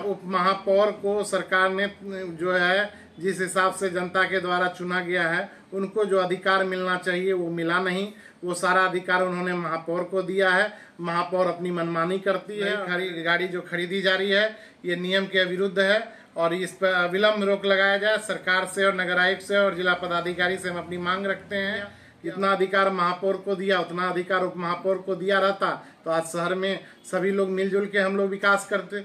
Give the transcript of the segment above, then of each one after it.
उप महापौर को सरकार ने जो है जिस हिसाब से जनता के द्वारा चुना गया है उनको जो अधिकार मिलना चाहिए वो मिला नहीं। वो सारा अधिकार उन्होंने महापौर को दिया है। महापौर अपनी मनमानी करती है। गाड़ी जो खरीदी जा रही है ये नियम के विरुद्ध है और इस पर अविलंब रोक लगाया जाए। सरकार से और नगर आयुक्त से और जिला पदाधिकारी से हम अपनी मांग रखते हैं। जितना अधिकार महापौर को दिया उतना अधिकार उप महापौर को दिया रहता तो आज शहर में सभी लोग मिलजुल के हम लोग विकास करते।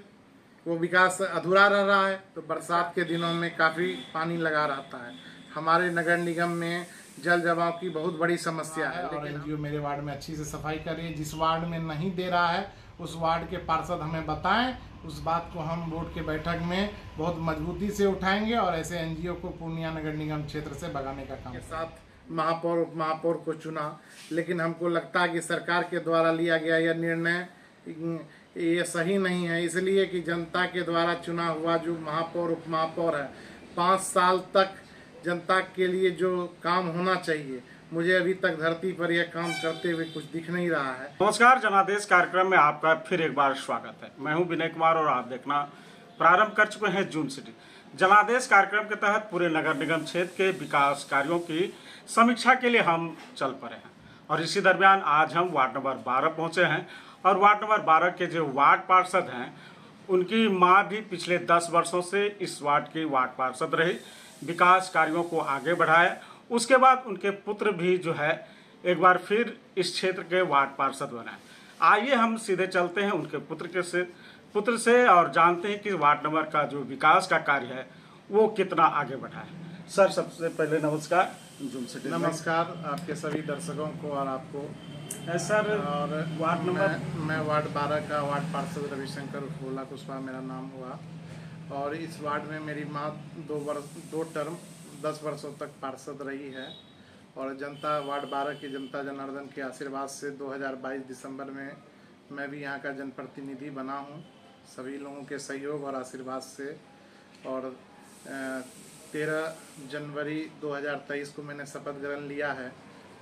वो विकास अधूरा रह रहा है। तो बरसात के दिनों में काफ़ी पानी लगा रहता है। हमारे नगर निगम में जल जमाव की बहुत बड़ी समस्या है और एनजीओ मेरे वार्ड में अच्छी से सफाई कर रही है। जिस वार्ड में नहीं दे रहा है उस वार्ड के पार्षद हमें बताएं। उस बात को हम बोर्ड के बैठक में बहुत मजबूती से उठाएंगे और ऐसे एनजीओ को पूर्णिया नगर निगम क्षेत्र से भगाने का काम के साथ महापौर उप महापौर को चुना। लेकिन हमको लगता है कि सरकार के द्वारा लिया गया यह निर्णय ये सही नहीं है, इसलिए कि जनता के द्वारा चुना हुआ जो महापौर उप महापौर है 5 साल तक जनता के लिए जो काम होना चाहिए मुझे अभी तक धरती पर यह काम करते हुए कुछ दिख नहीं रहा है। नमस्कार, जनादेश कार्यक्रम में आपका फिर एक बार स्वागत है। मैं हूं विनय कुमार और आप देखना प्रारंभ कर चुके हैं जून सिटी। जनादेश कार्यक्रम के तहत पूरे नगर निगम क्षेत्र के विकास कार्यों की समीक्षा के लिए हम चल पड़े हैं और इसी दरमियान आज हम वार्ड नंबर 12 पहुंचे हैं और वार्ड नंबर 12 के जो वार्ड पार्षद हैं उनकी मां भी पिछले 10 वर्षों से इस वार्ड की वार्ड पार्षद रही, विकास कार्यों को आगे बढ़ाया। उसके बाद उनके पुत्र भी जो है एक बार फिर इस क्षेत्र के वार्ड पार्षद बने। आइए हम सीधे चलते हैं उनके पुत्र से और जानते हैं कि वार्ड नंबर का जो विकास का कार्य है वो कितना आगे बढ़ा है। सर, सबसे पहले नमस्कार। जून सिटी नमस्कार आपके सभी दर्शकों को और आपको। सर, और वार्ड नंबर मैं वार्ड 12 का वार्ड पार्षद रविशंकर भोला कुशवाहा मेरा नाम हुआ और इस वार्ड में मेरी माँ 2 टर्म 10 वर्षों तक पार्षद रही है और जनता वार्ड 12 की जनता जनार्दन के आशीर्वाद से 2022 दिसंबर में मैं भी यहाँ का जनप्रतिनिधि बना हूँ, सभी लोगों के सहयोग और आशीर्वाद से। और 13 जनवरी 2023 को मैंने शपथ ग्रहण लिया है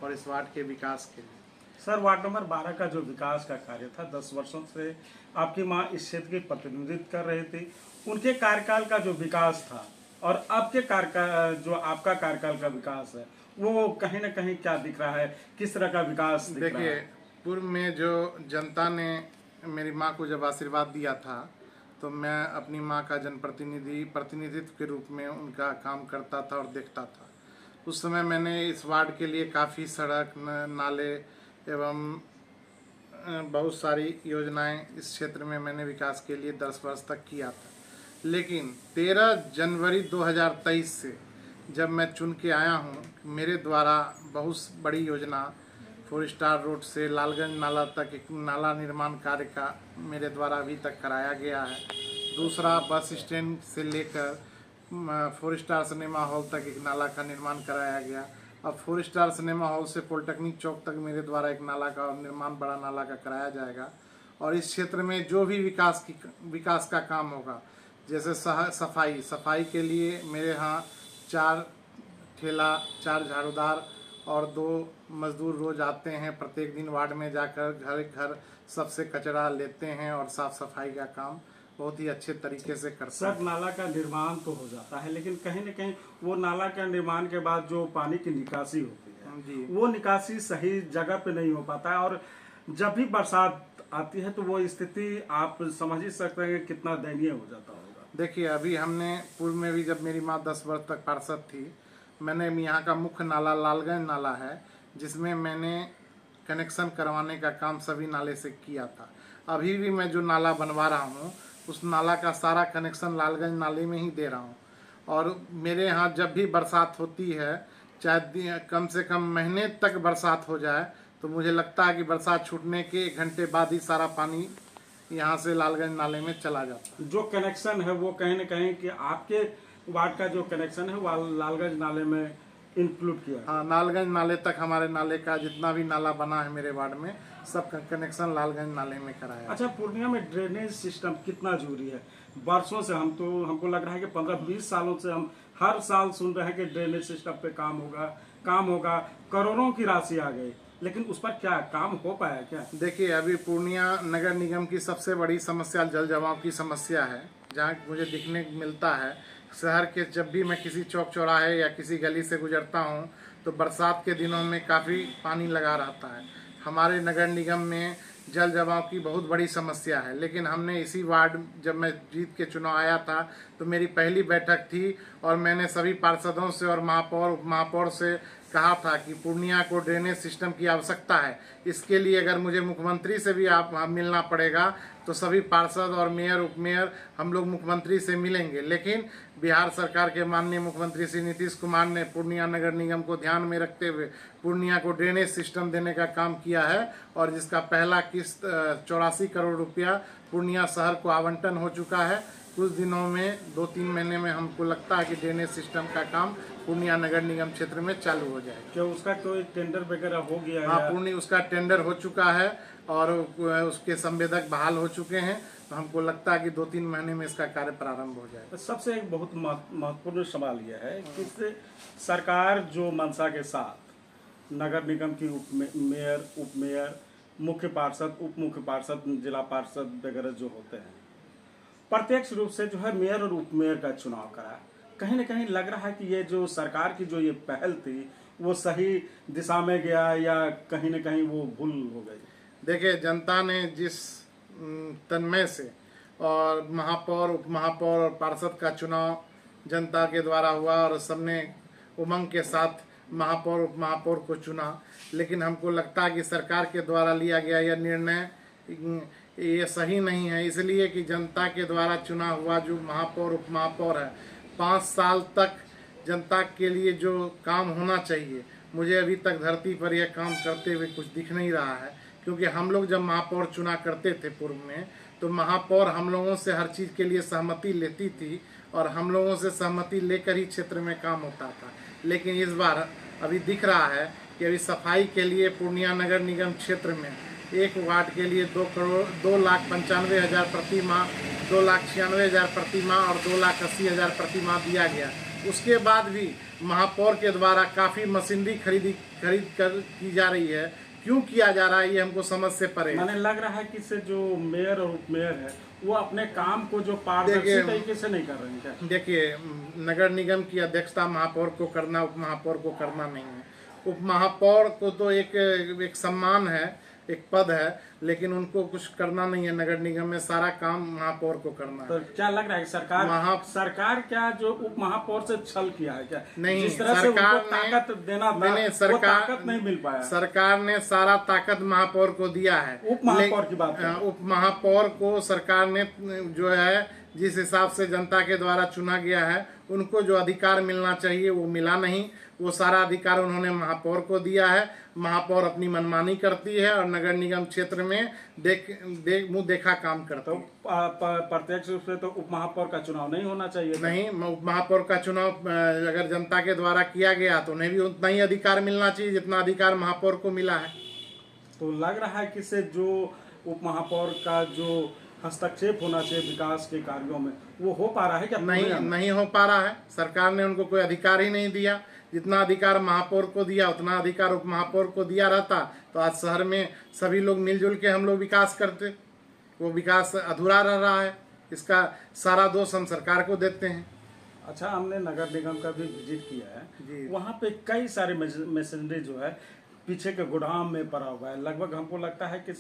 और इस वार्ड के विकास के लिए। सर, वार्ड नंबर 12 का जो विकास का कार्य था 10 वर्षों से आपकी मां इस क्षेत्र की प्रतिनिधित्व कर रही थी, उनके कार्यकाल का जो विकास था और अब के कार्यकाल जो आपका कार्यकाल का विकास है वो कहीं ना कहीं क्या दिख रहा है, किस तरह का विकास दिख रहा है? देखिए, पूर्व में जो जनता ने मेरी माँ को जब आशीर्वाद दिया था तो मैं अपनी माँ का प्रतिनिधित्व के रूप में उनका काम करता था और देखता था। उस समय मैंने इस वार्ड के लिए काफ़ी सड़क नाले एवं बहुत सारी योजनाएं इस क्षेत्र में मैंने विकास के लिए 10 वर्ष तक किया था। लेकिन 13 जनवरी 2023 से जब मैं चुन के आया हूं, मेरे द्वारा बहुत बड़ी योजना 4 स्टार रोड से लालगंज नाला तक एक नाला निर्माण कार्य का मेरे द्वारा अभी तक कराया गया है। दूसरा, बस स्टैंड से लेकर 4 स्टार सिनेमा हॉल तक एक नाला का निर्माण कराया गया। अब 4 स्टार सिनेमा हॉल से पॉलिटेक्निक चौक तक मेरे द्वारा एक नाला का निर्माण बड़ा नाला का कराया जाएगा। और इस क्षेत्र में जो भी विकास का काम होगा, जैसे सफाई के लिए मेरे यहाँ 4 ठेला, 4 झाड़ूदार और 2 मजदूर रोज आते हैं। प्रत्येक दिन वार्ड में जाकर घर घर सबसे कचरा लेते हैं और साफ सफाई का काम बहुत ही अच्छे तरीके से करते हैं। सर, नाला का निर्माण तो हो जाता है लेकिन कहीं न कहीं वो नाला का निर्माण के बाद जो पानी की निकासी होती है जी, वो निकासी सही जगह पे नहीं हो पाता है और जब भी बरसात आती है तो वो स्थिति आप समझ ही सकते हैं कितना दयनीय हो जाता होगा। देखिए, अभी हमने पूर्व में भी जब मेरी माँ 10 वर्ष तक पार्षद थी, मैंने यहाँ का मुख्य नाला लालगंज नाला है जिसमें मैंने कनेक्शन करवाने का काम सभी नाले से किया था। अभी भी मैं जो नाला बनवा रहा हूँ उस नाला का सारा कनेक्शन लालगंज नाले में ही दे रहा हूँ। और मेरे यहाँ जब भी बरसात होती है, चाहे कम से कम महीने तक बरसात हो जाए, तो मुझे लगता है कि बरसात छूटने के 1 घंटे बाद ही सारा पानी यहाँ से लालगंज नाले में चला जाता है। जो कनेक्शन है वो कहीं न कहीं कि आपके वार्ड का जो कनेक्शन है वो लालगंज नाले में इंक्लूड किया। हाँ, लालगंज नाले तक हमारे नाले का जितना भी नाला बना है मेरे वार्ड में सब कनेक्शन लालगंज नाले में कराया। अच्छा, पूर्णिया में ड्रेनेज सिस्टम कितना जरूरी है? वर्षों से हमको लग रहा है कि 15-20 सालों से हम हर साल सुन रहे हैं कि ड्रेनेज सिस्टम पे काम होगा, करोड़ों की राशि आ गई, लेकिन उस पर क्या काम हो पाया क्या? देखिए, अभी पूर्णिया नगर निगम की सबसे बड़ी समस्या जल जमाव की समस्या है जहाँ मुझे दिखने को मिलता है। शहर के जब भी मैं किसी चौक चौराहे या किसी गली से गुजरता हूँ तो बरसात के दिनों में काफ़ी पानी लगा रहता है। हमारे नगर निगम में जल जमाव की बहुत बड़ी समस्या है, लेकिन हमने इसी वार्ड, जब मैं जीत के चुनाव आया था तो मेरी पहली बैठक थी और मैंने सभी पार्षदों से और महापौर उप महापौर से कहा था कि पूर्णिया को ड्रेनेज सिस्टम की आवश्यकता है। इसके लिए अगर मुझे मुख्यमंत्री से भी आप मिलना पड़ेगा तो सभी पार्षद और मेयर उप मेयर हम लोग मुख्यमंत्री से मिलेंगे। लेकिन बिहार सरकार के माननीय मुख्यमंत्री श्री नीतीश कुमार ने पूर्णिया नगर निगम को ध्यान में रखते हुए पूर्णिया को ड्रेनेज सिस्टम देने का काम किया है और जिसका पहला किस्त 84 करोड़ रुपया पूर्णिया शहर को आवंटन हो चुका है। कुछ दिनों में 2-3 महीने में हमको लगता है कि ड्रेनेज सिस्टम का काम पूर्णिया नगर निगम क्षेत्र में चालू हो जाएगा। क्या उसका कोई टेंडर वगैरह हो गया है? हाँ, पूर्ण उसका टेंडर हो चुका है और उसके संवेदक बहाल हो चुके हैं, तो हमको लगता है कि 2-3 महीने में इसका कार्य प्रारंभ हो जाएगा। सबसे एक बहुत महत्वपूर्ण सवाल यह है कि सरकार जो मंशा के साथ नगर निगम की मेयर उप मेयर मुख्य पार्षद उप मुख्य पार्षद जिला पार्षद वगैरह जो होते हैं, प्रत्यक्ष रूप से जो है मेयर और उप मेयर का चुनाव करा, कहीं न कहीं लग रहा है कि ये जो सरकार की जो ये पहल थी वो सही दिशा में गया या कहीं न कहीं वो भूल हो गई? देखिए, जनता ने जिस तन्मय से और महापौर उप महापौर और पार्षद का चुनाव जनता के द्वारा हुआ और सबने उमंग के साथ महापौर उप महापौर को चुना, लेकिन हमको लगता है कि सरकार के द्वारा लिया गया यह निर्णय ये सही नहीं है, इसलिए कि जनता के द्वारा चुना हुआ जो महापौर उप महापौर है 5 साल तक जनता के लिए जो काम होना चाहिए, मुझे अभी तक धरती पर यह काम करते हुए कुछ दिख नहीं रहा है। क्योंकि हम लोग जब महापौर चुना करते थे पूर्व में, तो महापौर हम लोगों से हर चीज़ के लिए सहमति लेती थी और हम लोगों से सहमति लेकर ही क्षेत्र में काम होता था। लेकिन इस बार अभी दिख रहा है कि अभी सफाई के लिए पूर्णिया नगर निगम क्षेत्र में एक वार्ड के लिए 2,95,000 प्रति माह, 2,96,000 प्रति माह और 2,80,000 प्रति माह दिया गया। उसके बाद भी महापौर के द्वारा काफ़ी मशीनरी खरीद कर की जा रही है। क्यों किया जा रहा है ये हमको समझ से परे। मैंने लग रहा है कि से जो मेयर और उप मेयर है वो अपने काम को जो पारदर्शी तरीके से नहीं कर रहे हैं। देखिए, नगर निगम की अध्यक्षता महापौर को करना, उप महापौर को करना नहीं है। उप महापौर को तो एक सम्मान है, एक पद है, लेकिन उनको कुछ करना नहीं है। नगर निगम में सारा काम महापौर को करना है। तो क्या लग रहा है सरकार क्या जो उप महापौर से छल किया है क्या? नहीं, जिस तरह से उनको ताकत देना था, वो ताकत नहीं मिल पाया। सरकार ने सारा ताकत महापौर को दिया है। उप महापौर की बात, उप महापौर को सरकार ने जो है जिस हिसाब से जनता के द्वारा चुना गया है, उनको जो अधिकार मिलना चाहिए वो मिला नहीं। वो सारा अधिकार उन्होंने महापौर को दिया है। महापौर अपनी मनमानी करती है और नगर निगम क्षेत्र में मुंह देखा काम करता है। तो प्रत्यक्ष रूप से तो उप महापौर का चुनाव नहीं होना चाहिए। नहीं, उप महापौर का चुनाव अगर जनता के द्वारा किया गया तो उन्हें भी उतना ही अधिकार मिलना चाहिए जितना अधिकार महापौर को मिला है। तो लग रहा है कि से जो उप महापौर का जो हस्तक्षेप होना चाहिए विकास के कार्यों में वो हो पा रहा है क्या? नहीं हो पा रहा है। सरकार ने उनको कोई अधिकार ही नहीं दिया। जितना अधिकार महापौर को दिया उतना अधिकार उप महापौर को दिया रहता तो आज शहर में सभी लोग मिलजुल के हम लोग विकास करते। वो विकास अधूरा रह रहा है, इसका सारा दोष हम सरकार को देते हैं। अच्छा, हमने नगर निगम का भी विजिट किया है, वहाँ पे कई सारे मशीनरी जो है पीछे के गोदाम में पड़ा हुआ है। लगभग हमको लगता है कि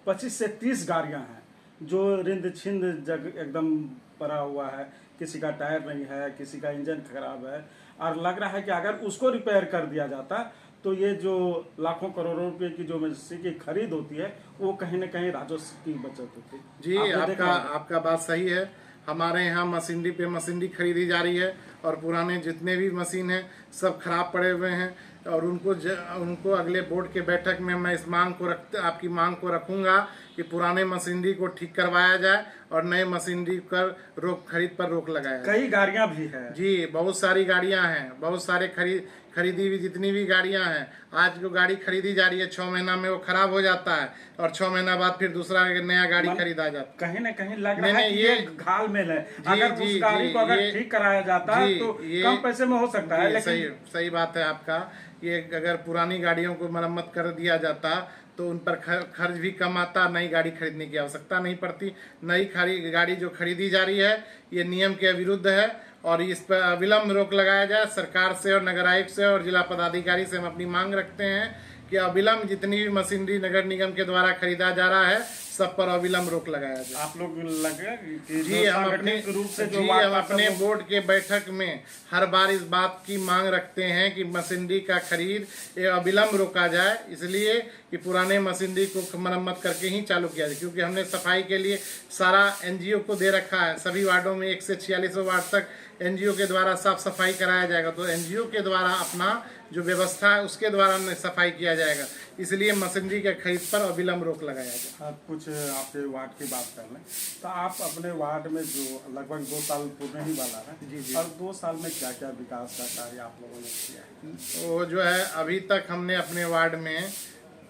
25 से 30 गाड़ियाँ हैं जो रिंद छिंद जग एकदम पड़ा हुआ है। किसी का टायर नहीं है, किसी का इंजन खराब है और लग रहा है कि अगर उसको रिपेयर कर दिया जाता तो ये जो लाखों करोड़ों रुपए की जो मशीन की खरीद होती है वो कहीं न कहीं राजस्व की बचत होती। जी, आपका बात सही है। हमारे यहाँ मशीनरी पे मशीनरी खरीदी जा रही है और पुराने जितने भी मशीन हैं सब खराब पड़े हुए हैं और उनको अगले बोर्ड के बैठक में मैं इस आपकी मांग को रखूंगा कि पुराने मशीनरी को ठीक करवाया जाए और नए मशीनरी पर खरीद पर रोक लगाया जाए। कई गाड़ियां भी हैं। जी, बहुत सारी गाड़ियां हैं, बहुत सारे खरीदी हुई जितनी भी गाड़ियां हैं। आज जो गाड़ी खरीदी जा रही है 6 महीना में वो खराब हो जाता है और 6 महीना बाद फिर दूसरा नया गाड़ी खरीदा जाता है। कहीं न कहीं लग रहा है कि ये घालमेल है। अगर उस गाड़ी को अगर ठीक कराया जाता तो कम पैसे में हो सकता है। लेकिन सही बात है आपका। ये अगर पुरानी गाड़ियों को मरम्मत कर दिया जाता तो उन पर खर्च भी कम आता, नई गाड़ी खरीदने की आवश्यकता नहीं पड़ती। नई गाड़ी जो खरीदी जा रही है ये नियम के विरुद्ध है और इस पर अविलंब रोक लगाया जाए। सरकार से और नगर आयुक्त से और जिला पदाधिकारी से हम अपनी मांग रखते हैं कि अविलंब जितनी भी मशीनरी नगर निगम के द्वारा खरीदा जा रहा है सब पर अविलंब रोक लगाया जाए। आप लोग लगे कि जी हम अपने बोर्ड के बैठक में हर बार इस बात की मांग रखते हैं कि मशीनरी का खरीद अविलंब रोका जाए, इसलिए कि पुराने मशीनरी को मरम्मत करके ही चालू किया जाए। क्योंकि हमने सफाई के लिए सारा एनजीओ को दे रखा है, सभी वार्डों में 1 से 46 वार्ड तक एनजीओ के द्वारा साफ सफाई कराया जाएगा, तो एनजीओ के द्वारा अपना जो व्यवस्था है उसके द्वारा सफाई किया जाएगा, इसलिए मशीनरी के खरीद पर अविलंब रोक लगाया जाए। कुछ आपके वार्ड की बात कर लें तो आप अपने वार्ड में जो लगभग 2 साल पूरे ही वाला है, जी और 2 साल में क्या क्या विकास का कार्य आप लोगों ने किया है? वो जो है अभी तक हमने अपने वार्ड में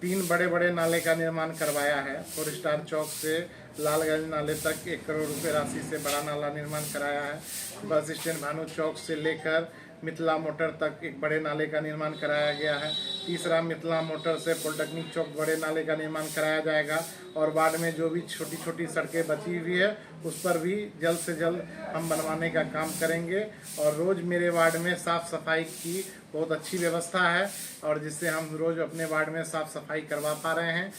3 बड़े बड़े नाले का निर्माण करवाया है। 4 स्टार चौक से लालगंज नाले तक 1 करोड़ रुपए राशि से बड़ा नाला निर्माण कराया है। बस स्टैंड भानु चौक से लेकर मिथिला मोटर तक एक बड़े नाले का निर्माण कराया गया है। तीसरा मिथिला मोटर से पॉलिटेक्निक चौक बड़े नाले का निर्माण कराया जाएगा और वार्ड में जो भी छोटी छोटी सड़कें बची हुई है उस पर भी जल्द से जल्द हम बनवाने का काम करेंगे। और रोज़ मेरे वार्ड में साफ़ सफाई की बहुत अच्छी व्यवस्था है और जिससे हम रोज़ अपने वार्ड में साफ़ सफाई करवा पा रहे हैं।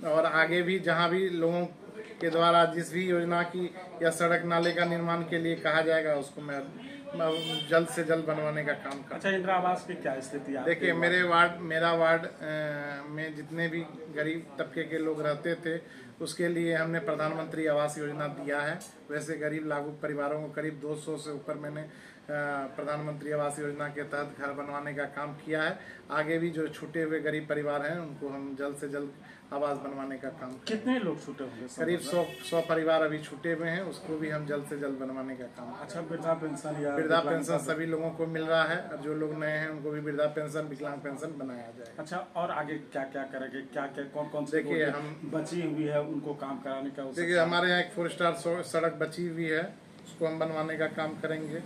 और आगे भी जहाँ भी लोगों के द्वारा जिस भी योजना की या सड़क नाले का निर्माण के लिए कहा जाएगा उसको मैं जल्द से जल्द बनवाने का काम करूँ। अच्छा, इंदिरा आवास की क्या स्थिति है? देखिए मेरा वार्ड में जितने भी गरीब तबके के लोग रहते थे उसके लिए हमने प्रधानमंत्री आवास योजना दिया है। वैसे गरीब लाभुक परिवारों को करीब 200 से ऊपर मैंने प्रधानमंत्री आवास योजना के तहत घर बनवाने का काम किया है। आगे भी जो छूटे हुए गरीब परिवार हैं उनको हम जल्द से जल्द आवास बनवाने का काम। कितने लोग छूटे होंगे? करीब 100 परिवार अभी छूटे हुए हैं, उसको भी हम जल्द से जल्द बनवाने का काम। अच्छा, वृद्धा पेंशन सभी लोगों को मिल रहा है और जो लोग नए हैं उनको भी वृद्धा पेंशन विकलांग पेंशन बनाया जाएगा। अच्छा, और आगे क्या क्या करेंगे? क्या क्या कौन से देखिए हम बची हुई है उनको काम कराने का? देखिए हमारे यहाँ एक 4 स्टार सड़क बची हुई है, उसको हम बनवाने का काम करेंगे।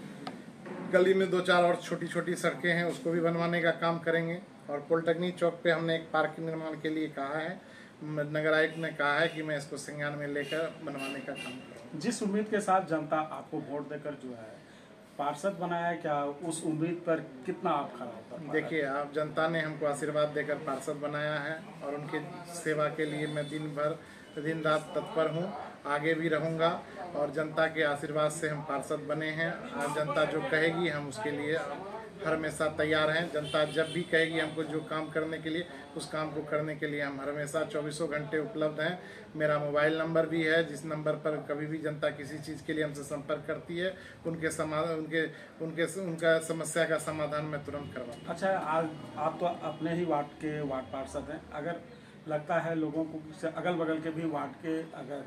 गली में 2-4 और छोटी छोटी सड़कें हैं उसको भी बनवाने का काम करेंगे। और पॉलिटेक्निक चौक पे हमने एक पार्क के निर्माण के लिए कहा है, नगर आयुक्त ने कहा है कि मैं इसको संज्ञान में लेकर बनवाने का काम करूँगा। जिस उम्मीद के साथ जनता आपको वोट देकर जो है पार्षद बनाया है, क्या उस उम्मीद पर कितना आप खरा उतर? देखिए आप जनता ने हमको आशीर्वाद देकर पार्षद बनाया है और उनकी सेवा के लिए मैं दिन रात तत्पर हूँ, आगे भी रहूँगा। और जनता के आशीर्वाद से हम पार्षद बने हैं और जनता जो कहेगी हम उसके लिए हमेशा तैयार हैं। जनता जब भी कहेगी हमको जो काम करने के लिए उस काम को करने के लिए हम हमेशा 24 घंटे उपलब्ध हैं। मेरा मोबाइल नंबर भी है जिस नंबर पर कभी भी जनता किसी चीज़ के लिए हमसे संपर्क करती है उनका समस्या का समाधान मैं तुरंत करवाऊँ। अच्छा, आज आप तो अपने ही वार्ड के वार्ड पार्षद हैं, अगर लगता है लोगों को अगल बगल के भी वार्ड के अगर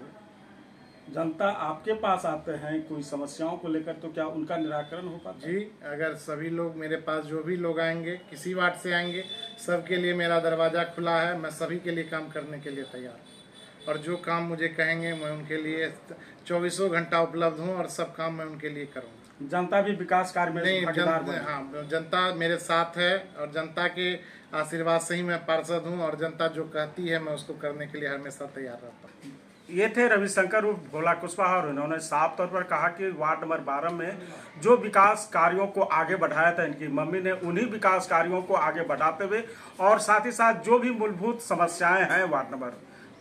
जनता आपके पास आते हैं कोई समस्याओं को लेकर तो क्या उनका निराकरण हो पाता है? जी, अगर सभी लोग मेरे पास जो भी लोग आएंगे किसी वार्ड से आएंगे सबके लिए मेरा दरवाज़ा खुला है। मैं सभी के लिए काम करने के लिए तैयार हूँ और जो काम मुझे कहेंगे मैं उनके लिए 24 घंटा उपलब्ध हूँ और सब काम मैं उनके लिए करूँगा। जनता भी विकास कार्य में भागीदार बने। हाँ, जनता मेरे साथ है और जनता के आशीर्वाद से ही मैं पार्षद हूँ और जनता जो कहती है मैं उसको करने के लिए हमेशा तैयार रहता हूँ। ये थे रविशंकर उर्फ भोला कुशवाहा और इन्होंने साफ तौर पर कहा कि वार्ड नंबर 12 में जो विकास कार्यों को आगे बढ़ाया था इनकी मम्मी ने, उन्हीं विकास कार्यों को आगे बढ़ाते हुए और साथ ही साथ जो भी मूलभूत समस्याएं हैं वार्ड नंबर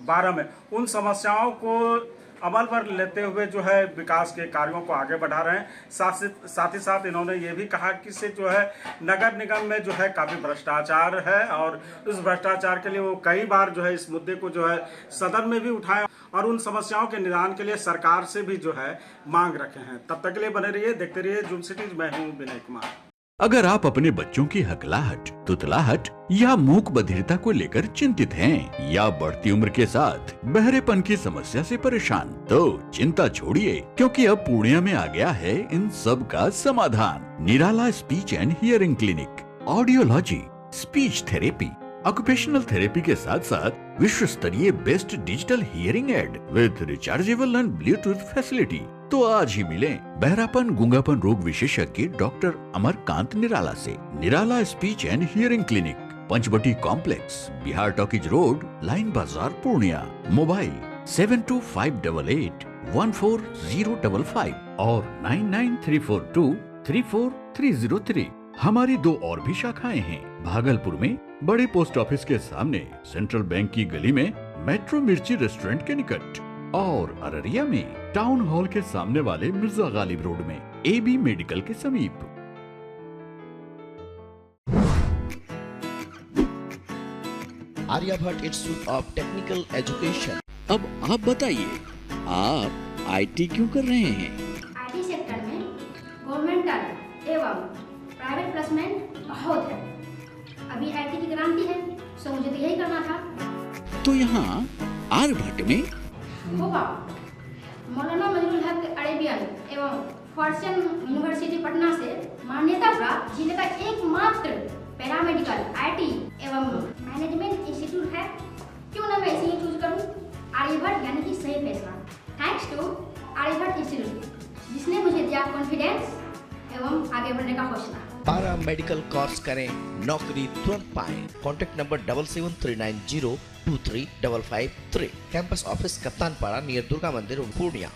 12 में उन समस्याओं को अमल पर लेते हुए जो है विकास के कार्यों को आगे बढ़ा रहे हैं। साथ ही साथ इन्होंने ये भी कहा कि से जो है नगर निगम में जो है काफ़ी भ्रष्टाचार है और इस भ्रष्टाचार के लिए वो कई बार जो है इस मुद्दे को जो है सदन में भी उठाए और उन समस्याओं के निदान के लिए सरकार से भी जो है मांग रखे हैं। तब तक के लिए बने रहिए, देखते रहिए जूम सिटीज। मैं हूँ विनय कुमार। अगर आप अपने बच्चों की हकलाहट, तुतलाहट या मूक बधिरता को लेकर चिंतित हैं या बढ़ती उम्र के साथ बहरेपन की समस्या से परेशान, तो चिंता छोड़िए, क्योंकि अब पूर्णिया में आ गया है इन सब का समाधान। Nirala speech and hearing clinic, audiology, speech therapy, occupational therapy के साथ साथ विश्व स्तरीय best digital hearing aid with rechargeable and Bluetooth facility. तो आज ही मिलें बहरापन गूंगापन रोग विशेषज्ञ डॉक्टर अमरकांत निराला से। Nirala speech and hearing clinic, Panchvati complex, Bihar talkies road, Line Bazar, Purnia. Mobile 7258814055 और 9934234303। हमारी 2 और भी शाखाएं हैं। भागलपुर में बड़े पोस्ट ऑफिस के सामने, सेंट्रल बैंक की गली में, मेट्रो मिर्ची रेस्टोरेंट के निकट, और अररिया में टाउन हॉल के सामने वाले मिर्जा गालिब रोड में AB मेडिकल के समीप। Aryabhatta institute of technical education. अब आप बताइए, आप IT क्यों कर रहे हैं? IT सेक्टर में गवर्नमेंटल एवं प्राइवेट प्लेसमेंट बहुत है। अभी IT की क्रांति है, सो मुझे तो यही करना था। तो यहाँ आर्यभट्ट में होगा मौलाना मजरूल हक अरेबियन एवं फॉर्च्यून यूनिवर्सिटी पटना से मान्यता प्राप्त जिले का एकमात्र पैरामेडिकल IT एवं मैनेजमेंट इंस्टीट्यूट है। क्यों ना मैं इसे ही चूज करूं? आर्यभट्ट यानी कि सही फैसला। थैंक्स टू आर्यभट्ट इंस्टीट्यूट जिसने मुझे दिया कॉन्फिडेंस एवं आगे बढ़ने का हौसला। पारा मेडिकल कोर्स करें, नौकरी तुरंत पाएं। Contact number 7739023553। Campus office Kaptanpara near Durga Mandir, Purnia.